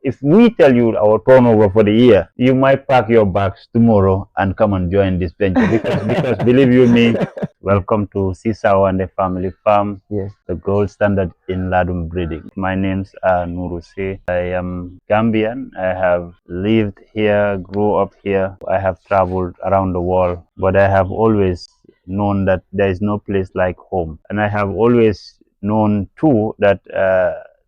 If we tell you our turnover for the year, you might pack your bags tomorrow and come and join this venture because believe you me, welcome to Sisao and the Family Farm, Yes. the gold standard in ladum breeding. My name's Nuruse. I am Gambian. I have lived here, grew up here. I have traveled around the world, but I have always known that there is no place like home. And I have always known too that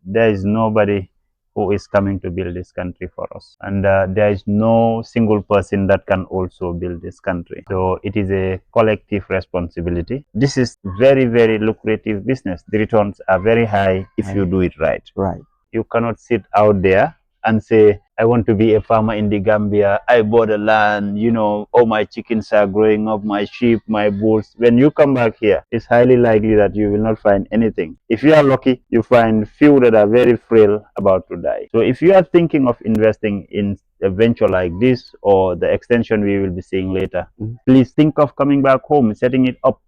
there is nobody who is coming to build this country for us. And there is no single person that can also build this country. So it is a collective responsibility. This is very, very lucrative business. The returns are very high if you do it right. Right. You cannot sit out there and say, I want to be a farmer in the Gambia. I bought a land, all my chickens are growing up, my sheep, my bulls. When you come back here, it's highly likely that you will not find anything. If you are lucky, you find few that are very frail, about to die. So if you are thinking of investing in a venture like this or the extension we will be seeing later, please think of coming back home, setting it up.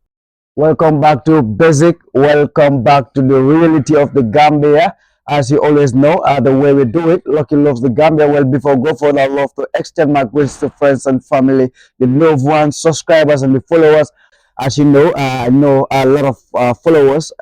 Welcome back to Basic. Welcome back to the reality of the Gambia. As you always know, the way we do it, Lucky loves the Gambia. Well, before go further, I love to extend my greetings to friends and family, the loved ones, subscribers, and the followers. As you know, I know a lot of followers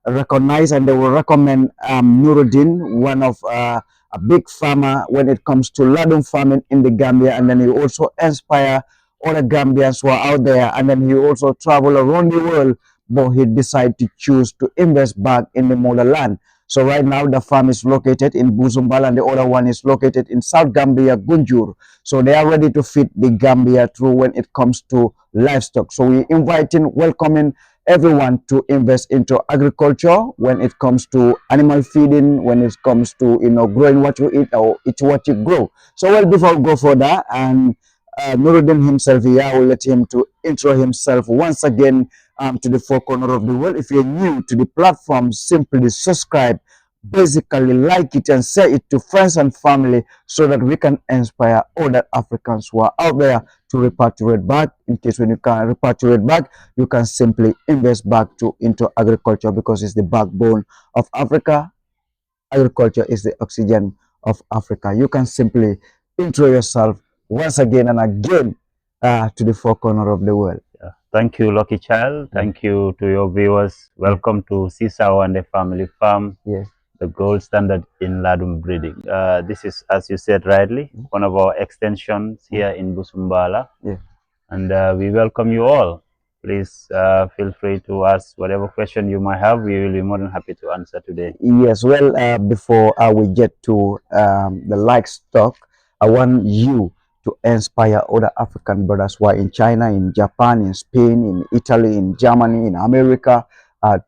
recognize and they will recommend Nuruddin, one of a big farmer when it comes to ladum farming in the Gambia, and then he also inspire other Gambians who are out there, and then he also travel around the world, but he decided to choose to invest back in the motherland. So right now the farm is located in Buzumbala and the other one is located in South Gambia, Gunjur. So they are ready to feed the Gambia through when it comes to livestock. So we inviting, welcoming everyone to invest into agriculture when it comes to animal feeding, when it comes to growing what you eat or eat what you grow. So well, before we go further, and Nuruddin himself here, I will let him to intro himself once again to the four corner of the world. If you're new to the platform, simply subscribe, basically like it and share it to friends and family so that we can inspire other Africans who are out there to repatriate back. In case when you can repatriate back, you can simply invest back into agriculture because it's the backbone of Africa. Agriculture is the oxygen of Africa. You can simply intro yourself once again and again to the four corner of the world. Thank you, Lucky Child. Thank you to your viewers. Welcome to Sisao and the Family Farm, Yes. the gold standard in ladum breeding. This is, as you said rightly, one of our extensions here in Busumbala. Yeah. And we welcome you all. Please feel free to ask whatever question you might have. We will be more than happy to answer today. Yes. Well, before we get to the livestock, I want you to inspire other African brothers who are in China, in Japan, in Spain, in Italy, in Germany, in America,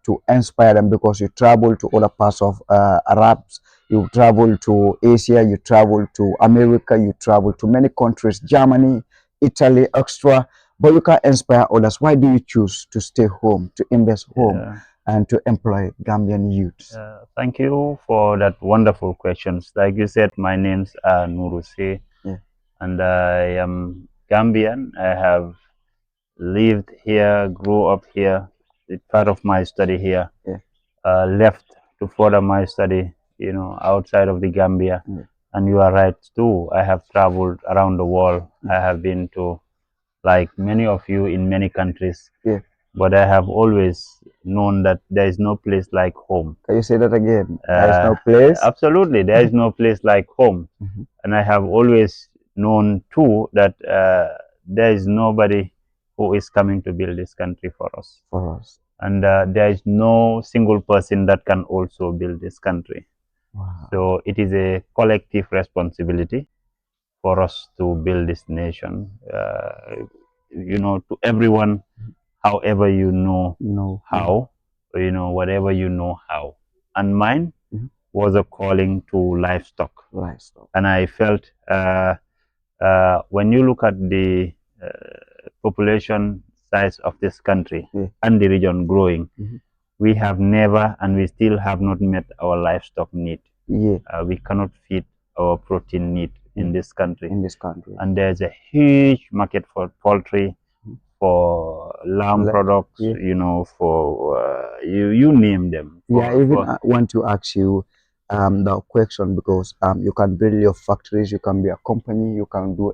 to inspire them because you travel to other parts of Arabs, you travel to Asia, you travel to America, you travel to many countries, Germany, Italy, extra, but you can inspire others. Why do you choose to stay home, to invest home, and to employ Gambian youths? Thank you for that wonderful questions. Like you said, my name's Nuruse. And I am Gambian. I have lived here, grew up here. It's part of my study here. Left to further my study, outside of the Gambia. And you are right too. I have traveled around the world. I have been to, like many of you, in many countries. But I have always known that there is no place like home. Can you say that again? There is no place? Absolutely. There is no place like home. And I have always known too that there is nobody who is coming to build this country for us. And there is no single person that can also build this country. So it is a collective responsibility for us to build this nation. To everyone, however you know how, whatever you know how. And mine was a calling to livestock. And I felt when you look at the population size of this country and the region growing, we have never and we still have not met our livestock need. We cannot feed our protein need in this country. And there's a huge market for poultry, for lamb products, for you name them. I even want to ask you, the question, because you can build your factories, you can be a company, you can do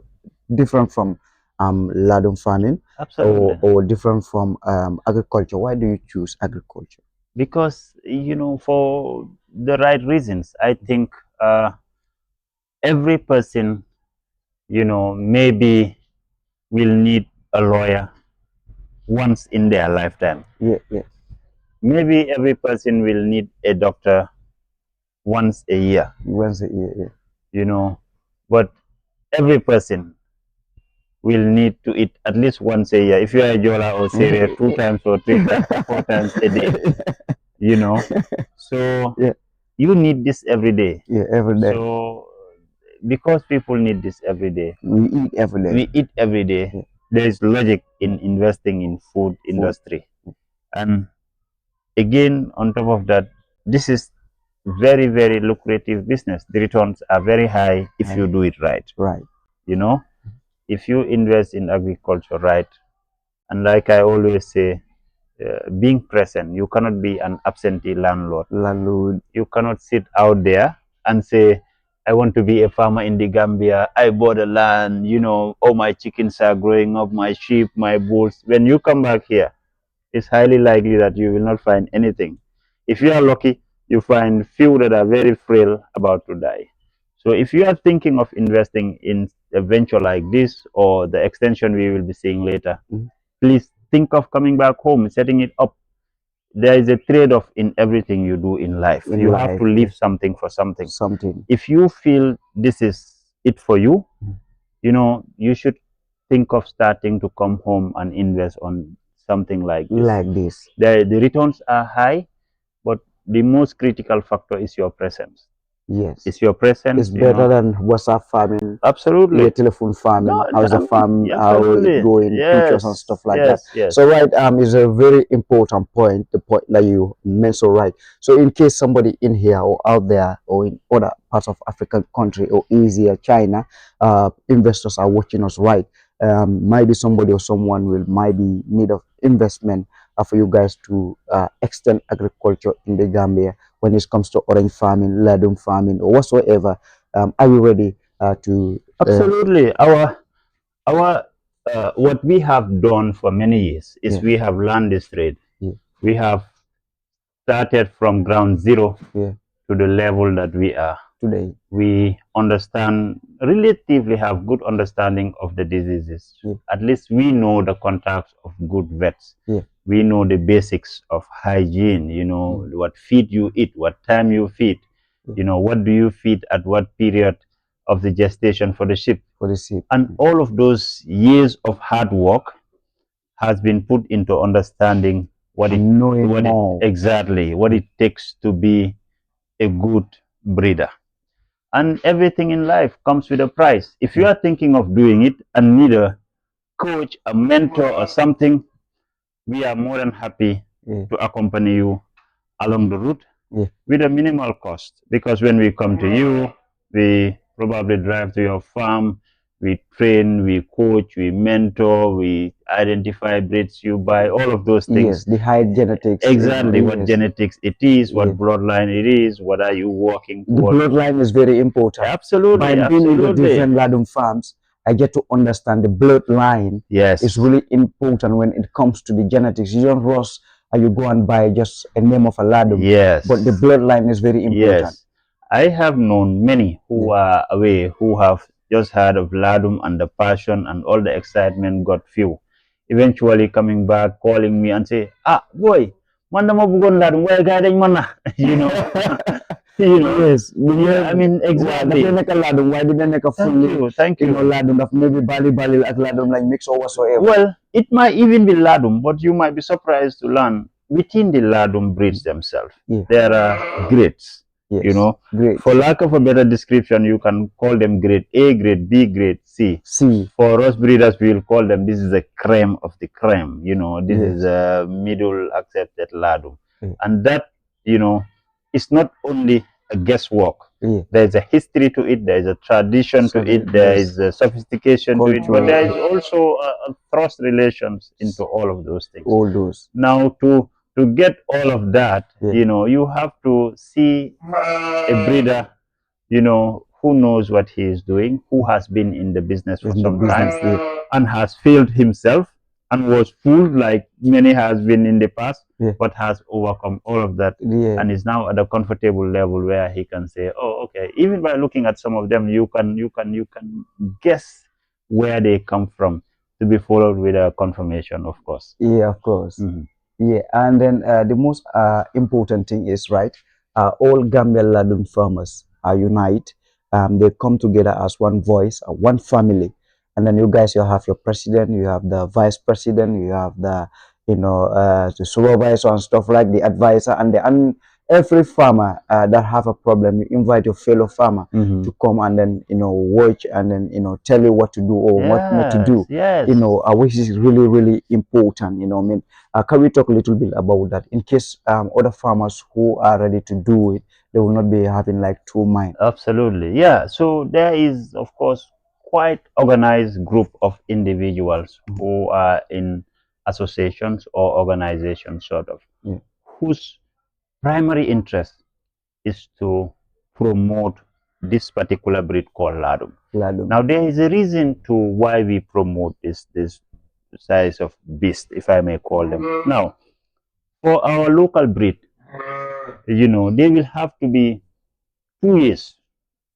different from ladon farming, Absolutely. or different from agriculture. Why do you choose agriculture? Because, for the right reasons. I think every person, maybe will need a lawyer once in their lifetime. Yeah, yeah. Maybe every person will need a doctor once a year, Once a year, yeah. but every person will need to eat at least once a year. If you are a Jola or say 2 times or 3 times or 4 times a day, you know. So Yeah, you need this every day. yeah, every day. So because people need this every day, We eat every day. we eat every day. Yeah. There is logic in investing in food Food. industry. And again, on top of that, this is very, very lucrative business. The returns are very high if you do it right. Right. You know, if you invest in agriculture right, and like I always say, being present, you cannot be an absentee landlord. Landlord. You cannot sit out there and say, I want to be a farmer in the Gambia. I bought a land, all my chickens are growing up, my sheep, my bulls. When you come back here, it's highly likely that you will not find anything. If you are lucky, you find few that are very frail, about to die. So if you are thinking of investing in a venture like this or the extension we will be seeing later, please think of coming back home, setting it up. There is a trade-off in everything you do in life. You have to leave something for something. If you feel this is it for you, you should think of starting to come home and invest on something like this. Like this. The returns are high, but the most critical factor is your presence. Yes. It's your presence. It's better than WhatsApp farming. Absolutely. Yeah, telephone farming. No, How's the farm? How absolutely. it going? Pictures and stuff like that. Yes. So right, is a very important point. The point that you mentioned, right? So in case somebody in here or out there or in other parts of African country or Asia, China, investors are watching us, right? Maybe somebody or someone will might be need of investment for you guys to extend agriculture in the Gambia when it comes to orange farming, ladum farming, or whatsoever. Are you ready to? Absolutely. Our what we have done for many years is we have learned this trade. We have started from ground zero to the level that we are today. We understand, relatively have good understanding of the diseases. At least we know the contacts of good vets. We know the basics of hygiene, what feed you eat, what time you feed, what do you feed at what period of the gestation for the sheep. And all of those years of hard work has been put into understanding what it takes to be a good breeder. And everything in life comes with a price. If you are thinking of doing it and need a coach, a mentor, or something, we are more than happy to accompany you along the route with a minimal cost. Because when we come to you, we probably drive to your farm, we train, we coach, we mentor, we identify breeds you buy, all of those things. Yes, the high genetics. Exactly what genetics it is, what bloodline it is, what are you working The bloodline is very important. Absolutely. By being in the different ladum farms, I get to understand the bloodline. Yes. It's really important when it comes to the genetics. You don't rush and you go and buy just a name of a ladum. Yes. But the bloodline is very important. Yes. I have known many who are away, who have just heard of ladum and the passion and all the excitement got few. Eventually coming back, calling me and say, boy, man dama bugon ladum, why guy dañ mana? Yes. I mean, exactly. Why didn't make a fully? Thank you. Ladum of maybe bali at ladum like mix or whatsoever. Well, it might even be ladum, but you might be surprised to learn within the ladum breeds themselves, there are grades. Great. For lack of a better description, you can call them grade A, grade B, grade C. For us breeders, we will call them, this is a creme of the creme. This is a middle accepted ladum. And that, it's not only a guesswork. There's a history to it, there's a tradition to it, there is a sophistication to it, but there is also a trust relations into all of those things. All those. Now, to to get all of that, Yeah. you have to see a breeder, who knows what he is doing, who has been in the business for In the some time business, yeah. and has failed himself and was fooled like many has been in the past, Yeah. but has overcome all of that Yeah. and is now at a comfortable level where he can say, oh, okay, even by looking at some of them, you can guess where they come from, to be followed with a confirmation, of course. Yeah, of course. Mhm. Yeah, and then the most important thing is, right, all Gambia Ladum farmers are unite. They come together as one voice, one family. And then you guys, you have your president, you have the vice president, you have the supervisor and stuff like the advisor, and every farmer that have a problem, you invite your fellow farmer to come and then watch and then tell you what to do or what not to Yes, do. yes. Which is really really important. I mean, can we talk a little bit about that in case other farmers who are ready to do it, they will not be having like two minds? Absolutely. Yeah. So there is, of course, quite organized group of individuals who are in associations or organizations, sort of, Yeah. whose primary interest is to promote this particular breed called Ladum. Ladum. Now, there is a reason to why we promote this size of beast, if I may call them. Now, for our local breed, they will have to be 2 years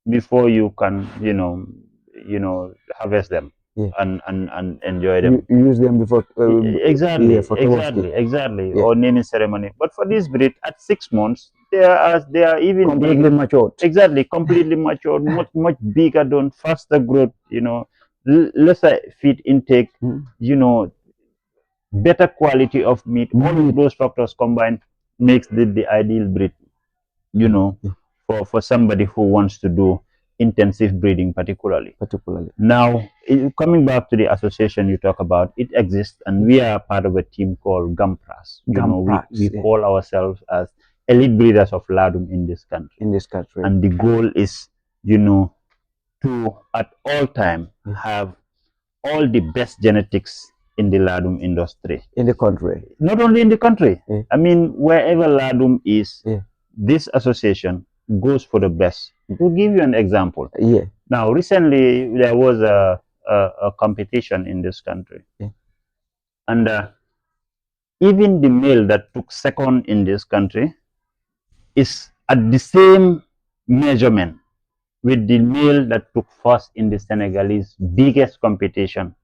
before you can harvest them Yeah. and enjoy You them. use them before yeah, Exactly, for Tabaski. exactly, Yeah. or naming ceremony. But for this breed, at 6 months, they are even Completely big. matured. Exactly, completely matured, much bigger, done faster growth. Lesser feed intake. Mm. Better quality of meat. All of those factors combined makes the ideal breed. You know, Yeah. for somebody who wants to do intensive breeding, particularly. Particularly. Now, coming back to the association you talk about, it exists, and we are part of a team called Gampras. Gampras, We yeah. call ourselves as elite breeders of ladum in this country. In this country. And the goal is, to at all time have all the best genetics in the ladum industry. In the country. Not only in the country. Yeah. I mean, wherever ladum is, Yeah. this association goes for the best. To give you an example, Yeah. now recently there was a competition in this country, Yeah. and even the male that took second in this country is at the same measurement with the male that took first in the Senegalese biggest competition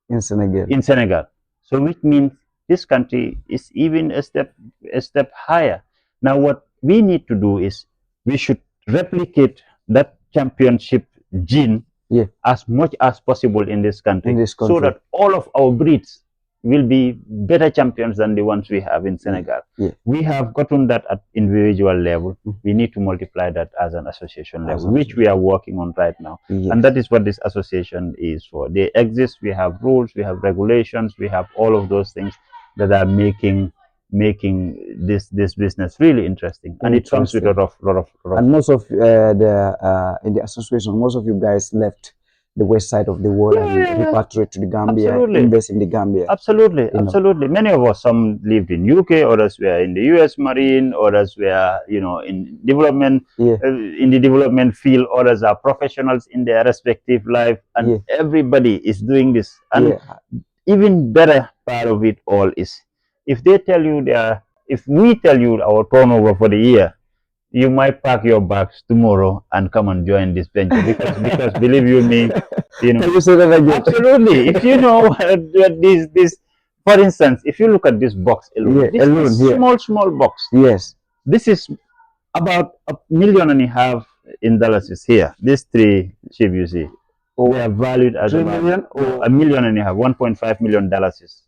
In Senegal. in Senegal. So which means this country is even a step higher. Now what we need to do is we should replicate that championship gene Yeah. as much as possible in this country, In this so country. that all of our breeds will be better champions than the ones we have in Senegal. Yeah. We have gotten that at individual level. We need to multiply that as an association level, which we are working on right now. Yes. And that is what this association is for. They exist, we have rules, we have regulations, we have all of those things that are making this business really interesting. And it comes with a lot of And most of in the association, most of you guys left the west side of the world and repatriate to the Gambia, invest in the Gambia. Absolutely. Many of us, some lived in UK, others were in the US Marine, others were, in development, in the development field, others are professionals in their respective life, and everybody is doing this. And even better part of it all is, if we tell you our turnover for the year, you might pack your bags tomorrow and come and join this venture, because believe you me, Can you say that again? Absolutely. If you know this, for instance, if you look at this box alone, this is a small box. Yes. This is about $1.5 million in dollars is here. These three sheep you see, they are valued as $3 about million or $1.5 million, $1.5 million is,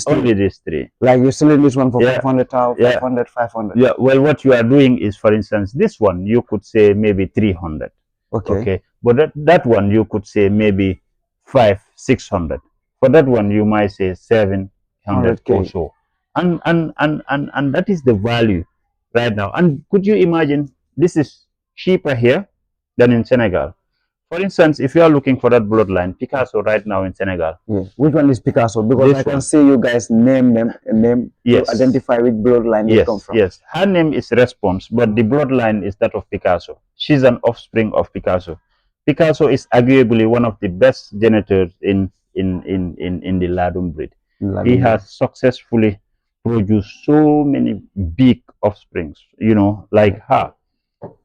only these three. Like you're selling this one for 500,000, 500. Yeah. Well, what you are doing is, for instance, this one you could say maybe 300. Okay. But that one you could say maybe 600. For that one you might say 700 or so. And that is the value right now. And could you imagine, this is cheaper here than in Senegal. For instance, if you are looking for that bloodline, Picasso right now in Senegal. Yeah. Which one is Picasso? Because This I can one. see you guys name them to Yes. identify which bloodline they come Yes, from. yes. Her name is Response, but the bloodline is that of Picasso. She's an offspring of Picasso. Picasso is arguably one of the best janitors in the Ladum breed. He has successfully produced so many big offsprings, like her.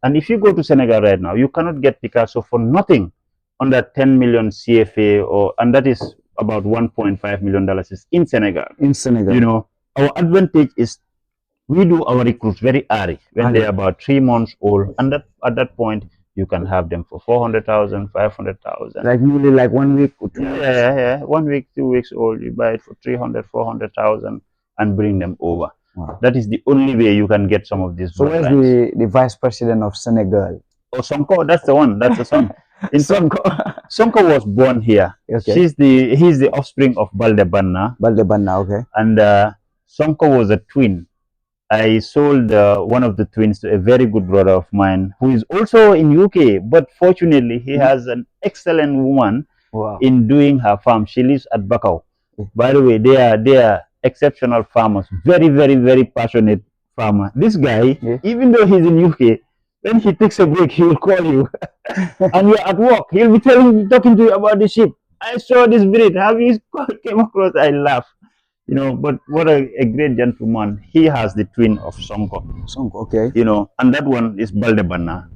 And if you go to Senegal right now, you cannot get Picasso for nothing under 10 million CFA, and that is about $1.5 million is in Senegal. In Senegal. Our advantage is we do our recruits very early when they're about 3 months old, and at that point you can have them for 400,000, 500,000. Like nearly like 1 week or 2 weeks. Yeah. 1 week, 2 weeks old, you buy it for 300, 400,000 and bring them over. Wow. That is the only way you can get some of these. So where's the vice president of Senegal? Oh, Sonko, that's the one. That's the son. In Sonko. Sonko was born here. Okay. He's the offspring of Baldebanna. Baldebanna, okay. And Sonko was a twin. I sold one of the twins to a very good brother of mine who is also in UK, but fortunately he has an excellent woman in doing her farm. She lives at Bakau. By the way, they are exceptional farmers, very, very, very passionate farmer. This guy, even though he's in UK, when he takes a break, he will call you and you're at work. He'll be talking to you about the sheep. I saw this breed. Have you came across? I laugh. But what a great gentleman. He has the twin of Sonko. Sonko, okay. And that one is Baldebanna.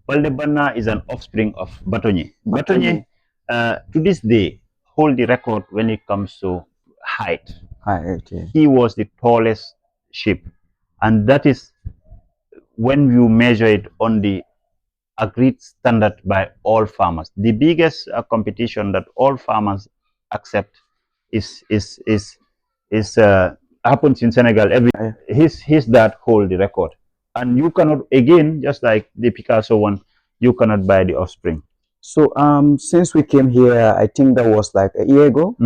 Baldebanna is an offspring of Batonye. Batonye, to this day, hold the record when it comes to height. He was the tallest sheep. And that is when you measure it on the agreed standard by all farmers. The biggest competition that all farmers accept is happens in Senegal. His dad hold the record, and you cannot, again, just like the Picasso one, you cannot buy the offspring. So since we came here, I think that was like a year ago.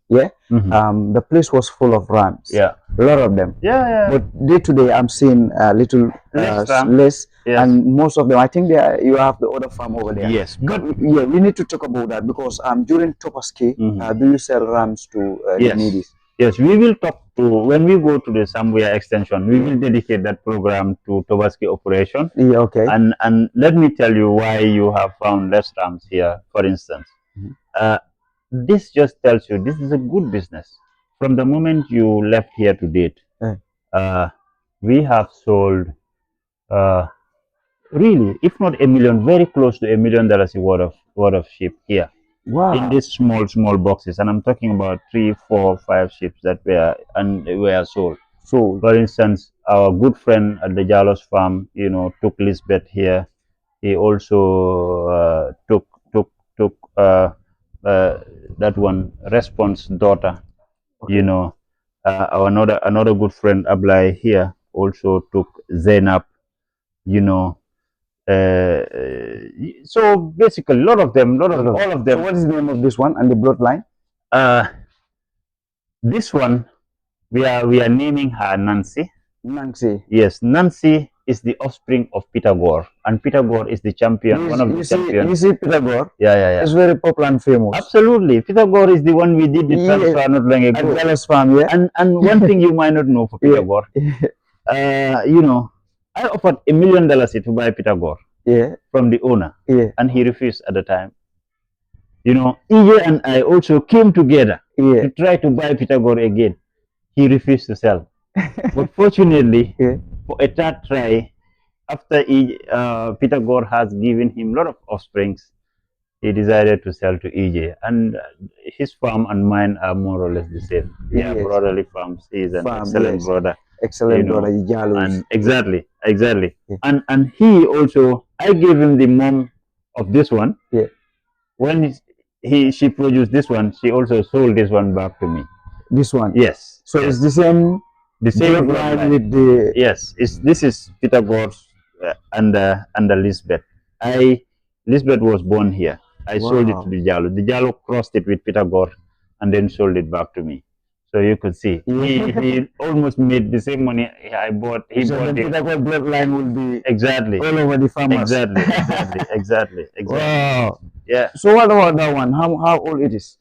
Yeah. The place was full of rams. Yeah, a lot of them. Yeah. But day to day, I'm seeing a little less, and most of them, I think you have the other farm over there. Yes, but yeah, we need to talk about that because during Topaski, do you sell rams to the needy? Yes, we will talk to, when we go to the Sambuya extension, we will dedicate that program to Tobaski operation. Yeah, okay. And let me tell you why you have found less rams here, for instance. This just tells you this is a good business. From the moment you left here to date, we have sold, really, if not $1 million, very close to $1 million worth of sheep here. Wow. In these small boxes, and I'm talking about 3, 4, 5 ships that were sold. So, for instance, our good friend at the Jalos farm, took Lisbeth here. He also took that one Response daughter. Okay. Another good friend Ablai here also took Zainab. So basically, all of them. So what is the name of this one and the bloodline? This one, we are naming her Nancy. Nancy. Yes, Nancy is the offspring of Peter Gore, and Peter Gore is the champion, one of the champions. You see Peter Gore? Yeah. It's very popular and famous. Absolutely. Peter Gore is the one we did the transfer not long ago. At Dallas Farm, yeah. And one thing you might not know for Peter Gore, I offered $1 million to buy Peter Gore from the owner, and he refused at the time. EJ and I also came together to try to buy Peter Gore again. He refused to sell. But fortunately, for a third try, after Peter Gore has given him a lot of offsprings, he decided to sell to EJ. And his farm and mine are more or less the same. They are brotherly farms. He is an excellent brother. Excellent brother, and exactly. And he also, I gave him the mom of this one. When she produced this one, she also sold this one back to me. This one? Yes. So it's the same line with the... Yes, this is Peter Gore's under Lisbeth. Lisbeth was born here. I sold it to the Jalo. The Jalo crossed it with Peter Gore and then sold it back to me. So you could see, he almost made the same money I bought. The Peter Gore bloodline will be exactly all over the farmers. Exactly. Wow. Yeah. So what about that one? How old it is?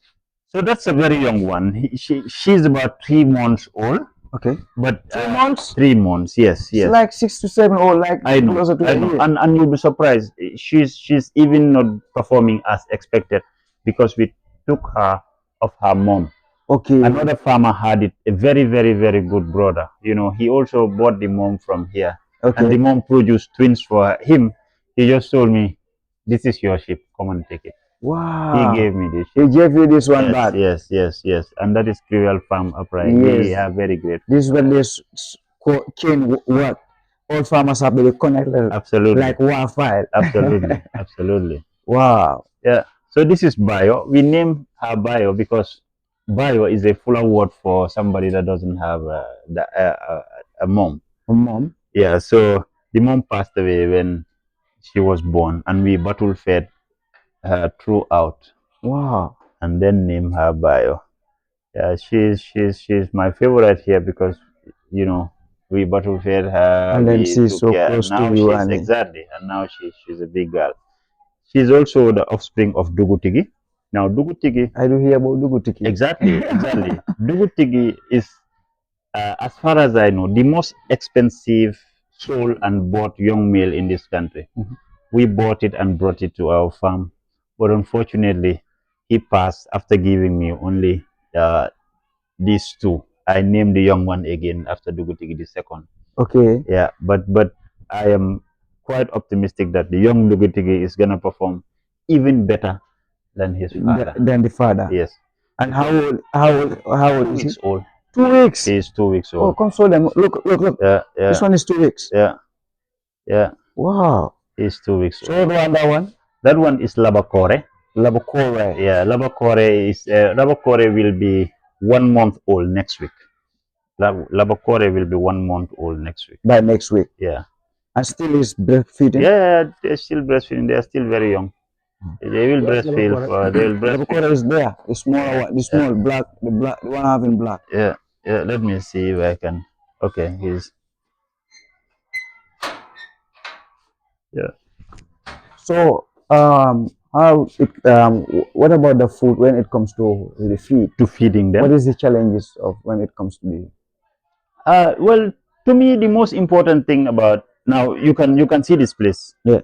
So that's a very young one. She's about 3 months old. Okay. But 3 months? 3 months, yes, It's yes. like 6 to 7 or like I know, closer to I a know, year. and you'll be surprised. She's even not performing as expected because we took her of her mom. Okay. Another farmer had it, a very, very, very good brother. You know, he also bought the mom from here, and the Okay. mom produced twins for him. He just told me, "This is your sheep. Come and take it." He Wow. gave me this He sheep. gave you this one Yes, back. yes, yes, yes, and that is Cruel Farm Upright. We Yes. are very grateful. This is when they chain work. All farmers have to connect Absolutely, like wildfire. absolutely, absolutely. Wow. Yeah. So this is Bio. We name her Bio because Bio is a fuller word for somebody that doesn't have a mom. A mom. Yeah. So the mom passed away when she was born, and we battle fed her throughout, Wow. and then name her Bio. Yeah, she's my favorite here because you know we battle fed her, And then we she's took so care, and close to now you, she's and exactly, and now she's a big girl. She's also the offspring of Dugutigi. Now Dugutigi, I do hear about Dugutiki. exactly, exactly. Dugutigi is, as far as I know, the most expensive sold and bought young male in this country. Mhm. We bought it and brought it to our farm, but unfortunately, he passed after giving me only uh, these two. I named the young one again after Dugutigi the second. Okay. Yeah, but I am quite optimistic that the young Dugutigi is gonna perform even better than his father. Than the father. Yes. And how old Two is he? weeks old. 2 weeks. He is 2 weeks Oh, old. console them. Look. Yeah, This yeah, one is 2 weeks. yeah, yeah. Wow. He's 2 weeks So old. that one? That one is Labakore. Labocore. Yeah, Labakore will be 1 month old next week. Labakore will be 1 month old next week. By next week. Yeah. And still is breastfeeding. Yeah, they're still breastfeeding. They're still very young. They will Yes, breastfeed. They will breastfeed. Labocora is there. The smaller one, the small black, the one having black. Yeah, yeah. Let me see if I can. Okay, he's. Yeah. So what about the food when it comes to the feed? To feeding What them. is the challenges of when it comes to the? Well, to me, the most important thing about now you can see this place. Yeah.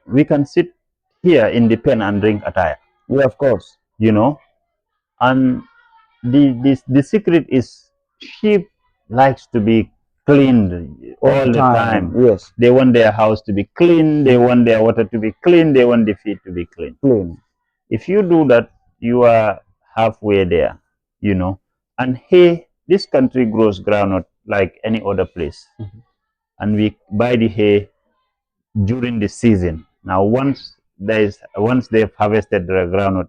We can sit here in the pen and drink attire. Yeah, of course. You know, and the secret is sheep likes to be cleaned all the time. Yes. They want their house to be clean. They want their water to be clean. They want the feed to be clean. Clean. If you do that, you are halfway there, you know. And hay, this country grows groundnut like any other place. And we buy the hay during the season. Now, once they've harvested the groundnut,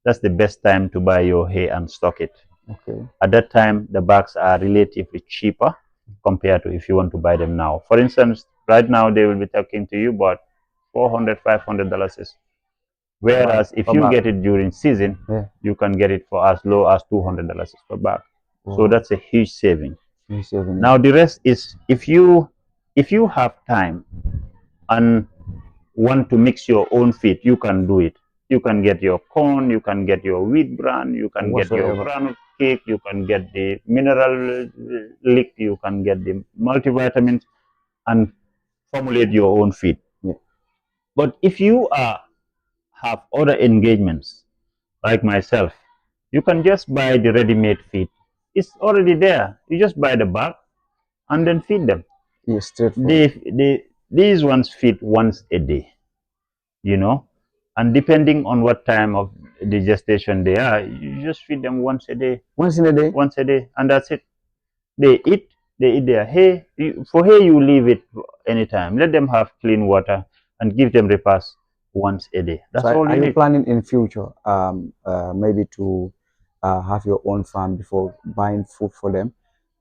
that's the best time to buy your hay and stock it. Okay. At that time, the bags are relatively cheaper compared to if you want to buy them now. For instance, right now they will be talking to you about $400, $500. Whereas if Per you bag. get it during season, Yeah. you can get it for as low as $200 per bag. So Oh. that's a huge saving. He's saving Now the rest is if you have time and want to mix your own feed, you can do it. You can get your corn, you can get your wheat bran, you can get your Whatsoever. granite cake, you can get the mineral lick, you can get the multivitamins and formulate your own feed. Yeah. But if you have other engagements like myself, you can just buy the ready-made feed. It's already there. You just buy the bag and then feed them. Yes, straightforward. These ones feed once a day, you know, and depending on what time of the gestation they are, you just feed them once a day, Once in a day. and that's it. They eat their hay. For hay, you leave it anytime. Let them have clean water and give them repast once a day. That's So all are you you need. planning in future maybe to have your own farm before buying food for them?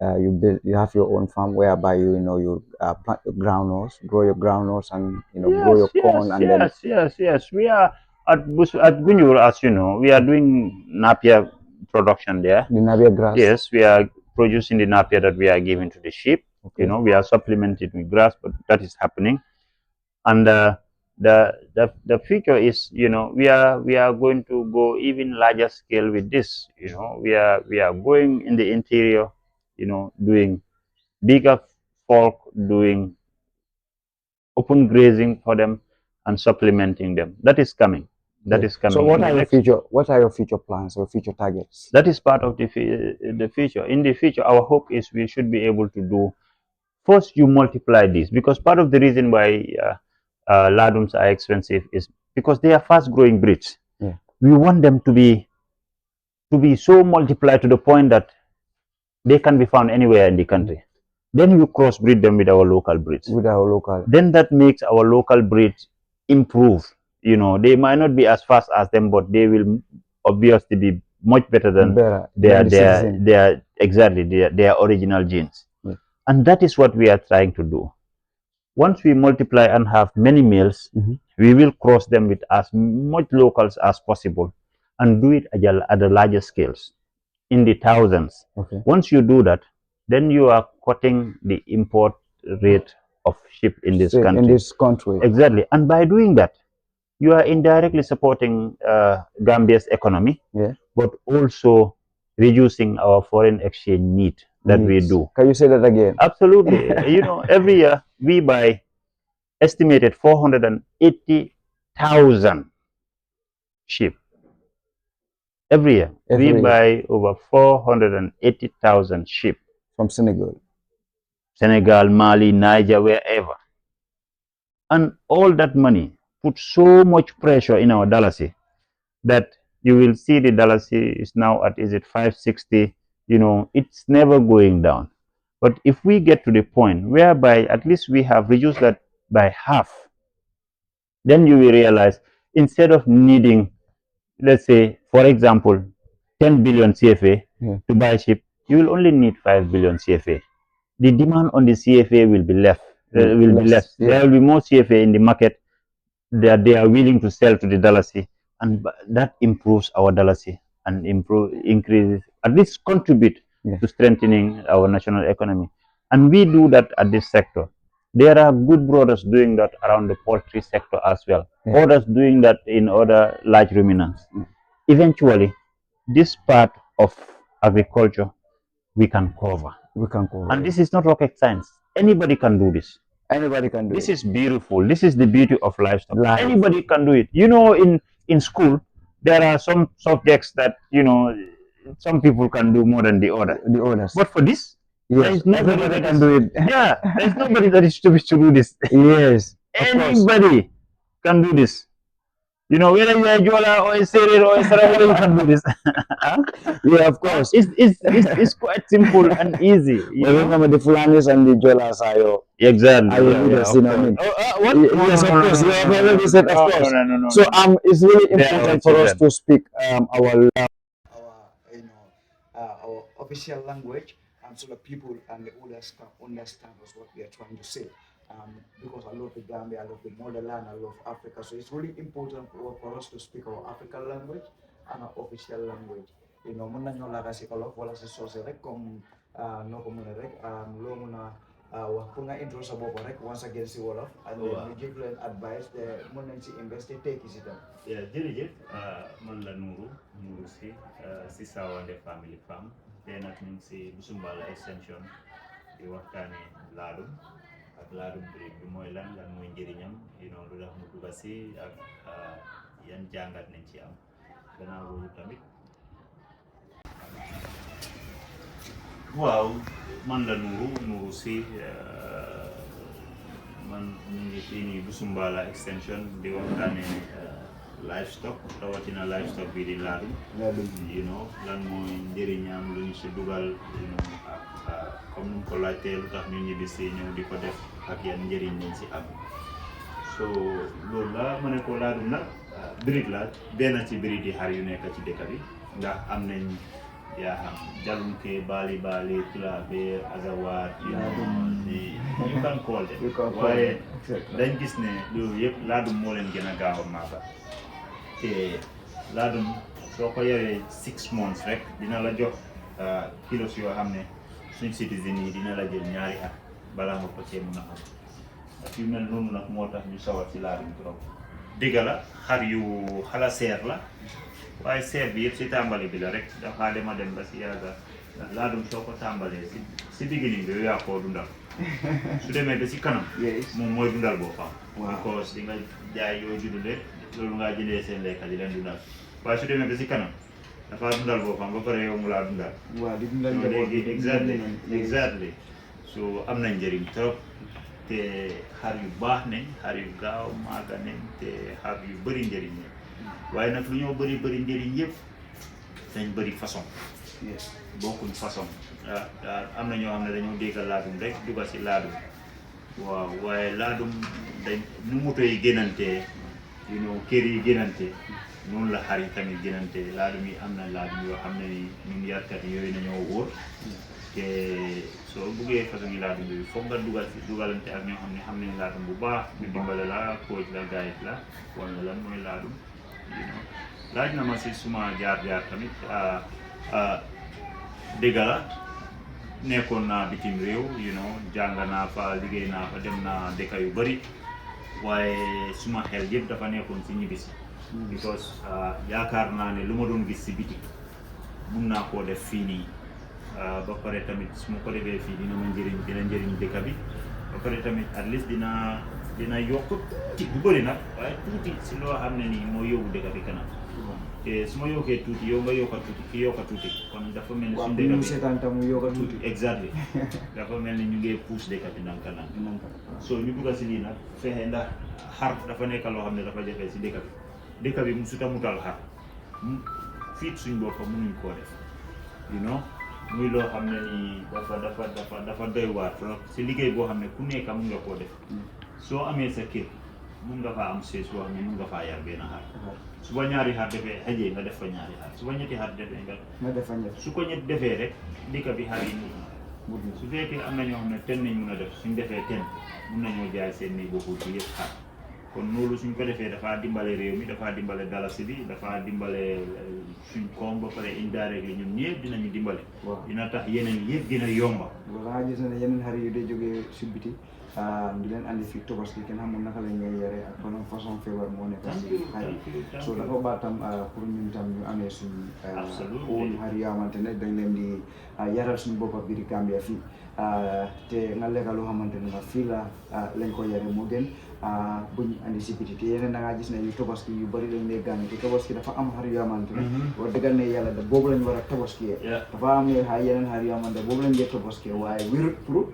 You have your own farm whereby you plant your groundnuts, grow your groundnuts, and grow Yes, your corn, and then yes. We are at Gunjur, as you know, we are doing napier production there. the nabia grass. Yes, we are producing the napier that we are giving to the sheep. Okay. We are supplementing with grass, but that is happening. And The future is, we are going to go even larger scale with this. We are going in the interior, doing bigger folk, doing open grazing for them and supplementing them. That is coming. That Yeah. is So coming in the next. what are your future plans or future targets? That is part of the future. In the future, our hope is we should be able to do. First, you multiply this, because part of the reason why ladums are expensive is because they are fast-growing breeds. Yeah. We want them to be so multiplied to the point that they can be found anywhere in the country. Then you crossbreed them with our local breeds. With our local. Then that makes our local breeds improve. They might not be as fast as them, but they will obviously be much better than Better their than the their citizen. their exactly their original genes. Yeah. And that is what we are trying to do. Once we multiply and have many males, we will cross them with as much locals as possible and do it at the larger scales, in the thousands. Okay. Once you do that, then you are cutting the import rate of sheep in this country. In this country. Exactly. And by doing that, you are indirectly supporting Gambia's economy, Yeah. but also reducing our foreign exchange need that we do. Can you say that again? Absolutely. Every year we buy estimated 480,000 sheep. Every year we buy over 480,000 sheep from Senegal, Mali, Niger, wherever. And all that money puts so much pressure in our dalasi that you will see the dalasi is now at, is it 560? It's never going down. But if we get to the point whereby at least we have reduced that by half, then you will realize, instead of needing, let's say, for example, 10 billion CFA to buy sheep, you will only need 5 billion CFA. The demand on the CFA will be less. There will be more CFA in the market that they are willing to sell to the dalasi, and that improves our dalasi and increases, at least contribute to strengthening our national economy. And we do that at this sector. There are good brothers doing that around the poultry sector as well. Others doing that in other large ruminants. Eventually, this part of agriculture we can cover. And this is not rocket science. Anybody can do this. Anybody can do This it. is beautiful. This is the beauty of livestock. Anybody can do it. In school, there are some subjects that, some people can do more than the others. But for this, there is nobody that can do it. Yeah, there is nobody that is stupid to do this. Yes. Anybody can do this. Whether you are a Jola or a Serer or a Sarawari, you can do this. Yeah, of course. It's quite simple and easy. Remember the Fulanis and the Jolas are your exactly. leaders, you know what I mean? What? Yes, of course. You have already said, of course. So it's really important for us to speak our our official language, so the people and the others can understand us what we are trying to say. Because I love the Gambia, I love the motherland, I love Africa. So it's really important for us to speak our African language and our official language. Mën nañoo laaka si Wolof wala si Soose rek comme noo ko mën a rek loo mën a wax pour nga intro sa bopp rek once again si Wolof. And then ñu give leen advice te mën nañ si investir tekki si tam. jërëjëf man la Nourou si Sawande Family Farm. tey nag ñu ngi si Busumbala extension di waxtaane laadum ak laadum breed bi mooy lan mooy njëriñam lu tax mu dugga si ak yan jàngat nañ ci am gannaaw loolu tamit. waaw man la Nourou si man ñu ngi fii nii Busumbala extension di waxtaane livestock, rawatina livestock bi di laadum. Lan mooy njëriñam, lu ñu si dugal, ak comme nu mu ko laajtee lu tax ñu ñibbi si ñëw di ko def ak yan njëriñ lañ si am. So loolu la ma ne ko laadum nag breed la benn ci breed yi xar yu nekk ci dëkk bi, ndax am nañ yaa xam jalunke, baali tulaabe, azawaat, you can call them. waaye dañ gis ne loolu yëpp laadum moo leen gën a gaaw a màgga. te laadum soo ko yoree 6 months rek dina la jox kilos yoo xam ne suñ citizen yi dina la jël ñaari at balaa nga ko cee mën a am. ak yu mel noonu nag moo tax ñu sawar ci laadum trop dëgg la xar yu xala seer la waaye seer bi yëpp si tàmbali bi la rek dafa dem ba si yàgga ndax laadum soo ko tàmbalee si beginning bi yow yaa koo dundal su demee ba si kanam moom mooy dundal boppam because di nga jaay yoo juddule loolu ngaa jëndee seen lekka di leen dundal waaye su demee ba si kanam dafa dundal boppam ba pare yow mu laa dundal waaw di dundal léegi exactly so am na njëriñ trop te xar yu baax nañ xar yu gaaw maaga nañ te xar yu bëri njëriñ nañ waaye nag lu ñoo bëri njëriñ yëpp dañ bëri façon bokkuñ façon am na ñoo xam ne dañoo déggal laadum rek dugal si laadum waaw waaye laadum dañ nu moto yi gënantee kër yi gënante noonu la xar yi tamit gënante laadum yi am na laadum yoo xam ne ni ñun yarkat yi yooyu nañoo wóor te soo buggee façon yi laadum yooyu foog nga dugalante ak ñoo xam nañ laadum bu baax ñu dimbale la coach la guide la wala lan mooy laadum laaj na ma si suma jaar-jaar tamit dëgg la nekkoon naa bitim réew jàng naa fa liggéey naa fa dem naa dëkk yu bëri waaye suma xel yëpp dafa nekkoon si ñibbisi because yaakaar naa ne lu ma doon gis si biti mun naa koo def fii nii ba pare tamit su ma ko defee fii dina njëriñ dëkk bi ba pare tamit at least dina yokk tuuti bu bëri nag waaye tuuti si loo xam ne nii moo yóbbu dëkk bi kanam te su ma yokkee tuuti yow nga yokka tuuti ki yokka tuuti kon dafa mel ni suñu dëkk bi seetaan tam mu yokka tuuti exactly dafa mel ni ñu ngee puus dëkk bi ndànk so ñu dugga si lii nag fexe ndax xar dafa nekk loo xam ne dafa jafe si dëkk bi mu suta mutal xar fiit suñ boppam mënuñ koo def muy loo xam ne nii dafa doy waar trop si liggéey boo xam ne ku nekk mun nga koo def soo amee sa kër mun nga faa am sees boo xam ne mun nga faa yar benn xar suba ñaari xar defee xëjee nga def fa ñaari xar suba ñetti xar defee nga def fa ñett su ko ñett defee rek dëkk bi xar yi su fekkee am na ñoo xam ne ten nañ mun a def suñ defee ten mun nañoo jaay seen nii bokkul ci yëpp xar kon loolu suñ ko defee dafaa dimbale réew mi dafaa dimbale dalasi bi dafaa dimbale suñ koom ba pare indirect li ñun ñëpp dinañu dimbale dina tax yeneen yëpp dina yomba voilà gis na ne yeneen xar yu dee jógee si biti di leen andi fi Tabaski kenn xamul naka lañ ñuy yore ak ban façon feebar moo nekk si xar yi so dafa baax tam pour ñun tam ñu amee suñ own xar yoo xamante ne dañ leen di yaral suñu boppa biir Gambia fii te nga lekka loo xamante ne fii la lañ ko yare moo gën buñ andi si biti te yeneen da ngaa gis ne yu Tabaski yu bëri lañ lay gànne te Tabaski dafa am xar yoo xamante ne wax dëggal ne yàlla boobu lañ war a Tabaski dafa am yeneen xar yoo xamante boobu lañ dee Tabaski waaye wérut pour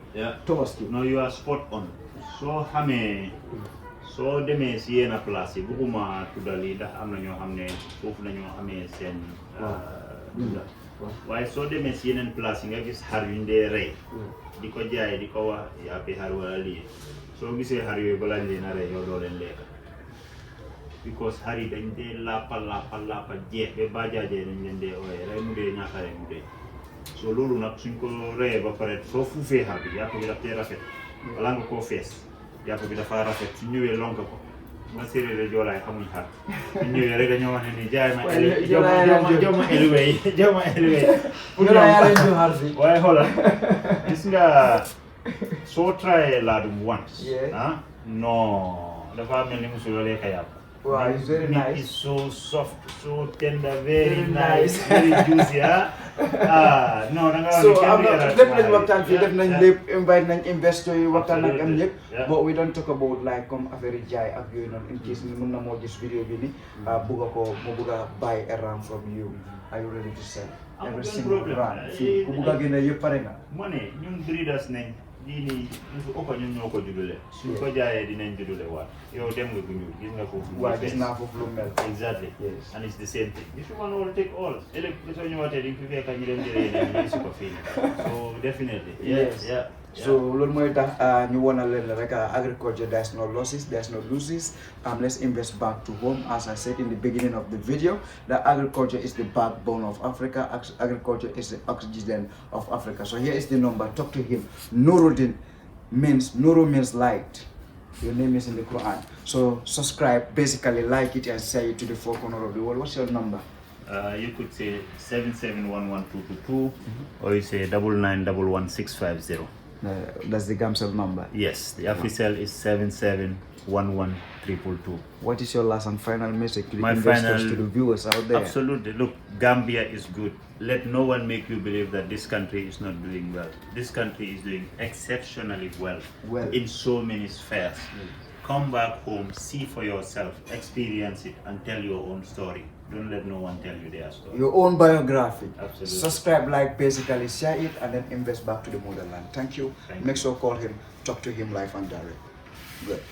Tabaski no you are spot on soo demee si yenn place yi bugguma tuddal yi ndax am na ñoo xam ne foofu la ñoo xamee seen dunda waaye soo demee si yeneen place yi nga gis xar yuñ dee rey di ko jaay di ko wax yàppi xar wala lii soo gisee xar yooyu balaa leen a rey yow doo leen lekk because xar yi dañ dee lappa jeex ba baajaajee dañ leen dee ooyee rey mu dee ñaaka rey mu dee soo loolu nag suñ ko reyee ba pare soo fuufee xar bi yàpp bi daf dee rafet balaa nga koo fees yàpp bi dafa rafet su ñëwee lonk ko nga séeréer joolaay xamuñ xar su ñëwee rek dañoo wax ne ni jaay ma élevé waaye xoolal gis nga soo tryee laadum once non dafa mel ni musuloo lekka yàpp wow, it's very nice. It's so soft, so tender, very nice, very juicy. No, so definitely waxtaan fii def nañ lépp invite nañ investor yi waxtaan ak am ñëpp but we don't talk about like comme affaire jaay ak yooyu noonu in case ni mën na moo gis vidéo bi ni bugga ko mu bugga buy around from you are you ready to sell every single brand fii ku bugga génne yëpp pare nga ma ne ñun breeders nañ lii nii su ëpp ñun ñoo ko juddule suñ ko jaayee dinañ juddule waat yow dem nga guñu gis nga foofu waaw gis naa foofu lu mel exactly and it's the same thing if you want to take all ëllëg soo ñëwaatee di nga fi fekk ñu dem jëlee ne ñu si ko fii so definitely yeah so loolu mooy tax ñu wonal leen rek agriculture there's no losses there's no losses let's invest back to home as I said in the beginning of the video that agriculture is the backbone of Africa. Agriculture is the oxygen of Africa. So here is the number, talk to him. Nuruddin Nuru means light. Your name is in the Quran. So subscribe, basically like it and say it to the four corners of the world. What's your number? You could say 7711222 or you say 9911650. That's the Gamcell number. Yes, the official is 7711 222. What is your last and final message to the My investors, final, to the viewers out there? absolutely. Look, Gambia is good. Let no one make you believe that this country is not doing well. This country is doing exceptionally well, in so many spheres. Come back home, see for yourself, experience it, and tell your own story. Don't let no one tell you their story. Your own biography. Absolutely. Subscribe, like, basically share it, and then invest back to the motherland. Thank you. Thank Make you. sure call him, talk to him live and direct. Good.